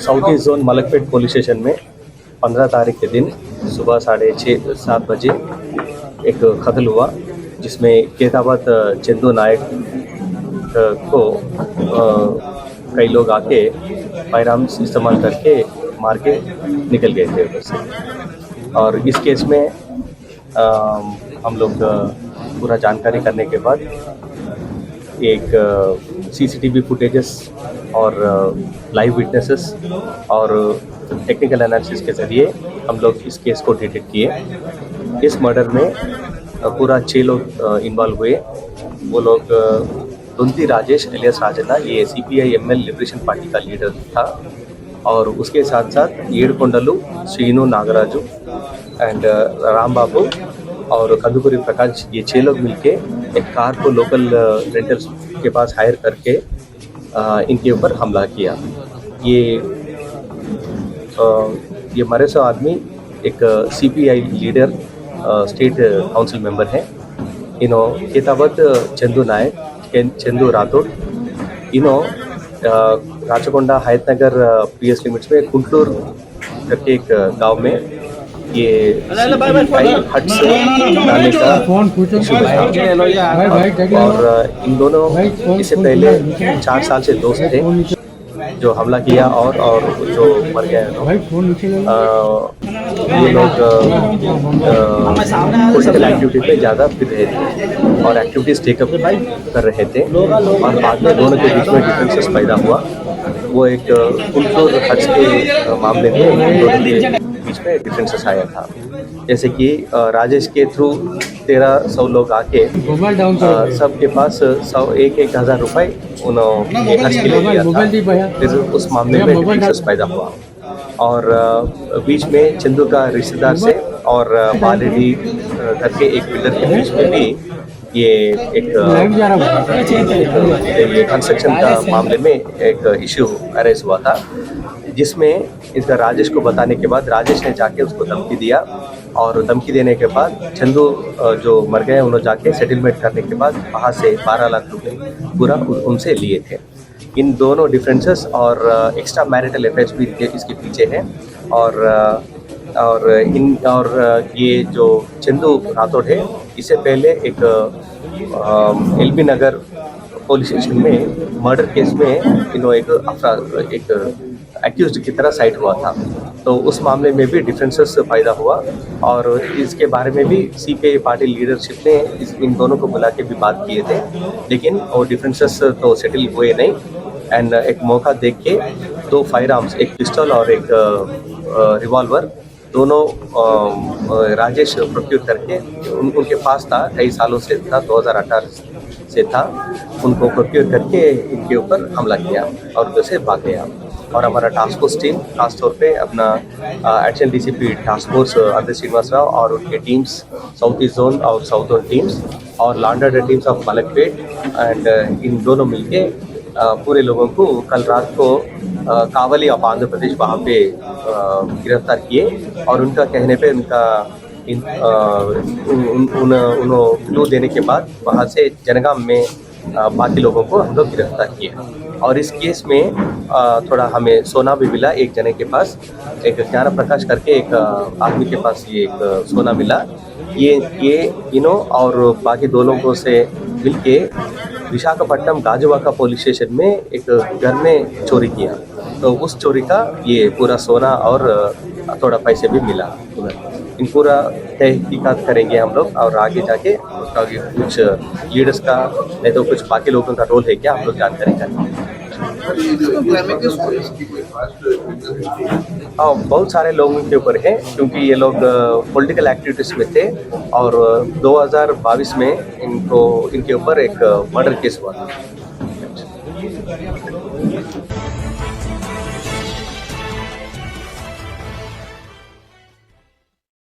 South east zone Malakpet police station में 15 तारीख के दिन सुबह 6:30-7 बजे एक कत्ल हुआ, जिसमें केताबाद चंदू नायक को कई लोग आके फायर आर्म्स इस्तेमाल करके मार के निकल गए थे उधर से। और इस केस में हम लोग पूरा जानकारी करने के बाद एक सीसीटीवी फुटेजेस और लाइव विटनेसेस और टेक्निकल एनालिसिस के ज़रिए हम लोग इस केस को डिटेक्ट किए। इस मर्डर में पूरा 6 लोग इन्वॉल्व हुए। वो लोग दुंती राजेश एलियस राजन्ना, ये सीपीआई एमएल लिबरेशन पार्टी का लीडर था, और उसके साथ साथ येडकोंडलू श्रीनु नागराजू एंड राम बाबू और कंदुकुरी प्रकाश, ये 6 लोग मिलके एक कार को लोकल रेंटल्स के पास हायर करके इनके ऊपर हमला किया। ये मरे सो आदमी एक CPI leader state council member है। इन्हों केताबाद चंदू नायक, चंदू राठौड़, इन्हों राचकोंडा हयतनगर पीएस लिमिट्स में कुंटूर करके एक गांव में ये हट्स डालने का इशू था। और इन दोनों इससे पहले 4 साल से दोस्त थे जो हमला किया और जो मर गए ये लोग पॉलिटिकल एक्टिविटी पे ज़्यादा फिर रहे थे और एक्टिविटीज़ टेकअप कर रहे थे, और बाद में दोनों के बीच में डिफरेंसेस पैदा हुआ। वो एक कुंटूर हट्स के मामले में दोनों के बीच में डिफरेंसेस आया था। जैसे कि राजेश के थ्रू 1300 लोग आके सबके पास 1,000 रुपये उन्होंने खर्च के लिए दिया था। फिर उस मामले में डिफरेंसेस पैदा हुआ, और बीच में चंदू का रिश्तेदार से और बालेडी करके एक बिल्डर के बीच में भी ये एक कंस्ट्रक्शन का मामले में एक इश्यू अरेज हुआ था, जिसमें इसका राजेश को बताने के बाद राजेश ने जाके उसको धमकी दिया, और धमकी देने के बाद चंदू जो मर गए उन्होंने जाके सेटलमेंट करने के बाद वहाँ से 12 लाख रुपए पूरा उनसे लिए थे। इन दोनों डिफरेंसेस और एक्स्ट्रा मैरिटल अफेयर्स भी इसके पीछे हैं। और ये जो चंदू राठौड़ है, इससे पहले एक एलबी नगर पुलिस स्टेशन में मर्डर केस में इन्होंने एक एक्यूज्ड की तरह साइट हुआ था, तो उस मामले में भी डिफरेंसेस पैदा हुआ, और इसके बारे में भी सीपीआई पार्टी लीडरशिप ने इन दोनों को बुला के भी बात किए थे, लेकिन वो डिफरेंसेस तो सेटल हुए नहीं। एंड एक मौका देख के 2 फायर आर्म्स, एक पिस्टल और एक रिवॉल्वर, दोनों राजेश प्रोक्यूर करके उनके पास था, कई सालों से था, 2018 से था, उनको प्रोक्यूर करके इनके ऊपर हमला किया और उधर से भाग गया। और हमारा टास्क फोर्स टीम खास तौर पे अपना additional DCP task force Arvind Srinivas Rao और उनके टीम्स, साउथ ईस्ट जोन और साउथ जोन टीम्स और law and order teams of Malakpet and इन दोनों मिलके पूरे लोगों को कल रात को कावली ऑफ आंध्र प्रदेश वहाँ पे गिरफ्तार किए, और उनका कहने पे उन्होंने क्लू देने के बाद वहाँ से जनगाम में बाकी लोगों को हम लोग गिरफ्तार किए। और इस केस में थोड़ा हमें सोना भी मिला, एक जने के पास, एक ज्ञान प्रकाश करके एक आदमी के पास ये एक सोना मिला। ये इन्हों और बाकी 2 लोगों से मिलके विशाखापट्टनम गाजुवाका पुलिस स्टेशन में एक घर में चोरी किया, तो उस चोरी का ये पूरा सोना और थोड़ा पैसे भी मिला। इन पूरा तहकीकात करेंगे हम लोग, और आगे जाके उसका कुछ लीडर्स का नहीं तो कुछ बाकी लोगों का रोल है क्या, हम लोग जानकारी करेंगे। बहुत सारे लोगों के ऊपर है, क्योंकि ये लोग पॉलिटिकल एक्टिविटीज में थे, और 2022 में इनके ऊपर एक मर्डर केस हुआ था।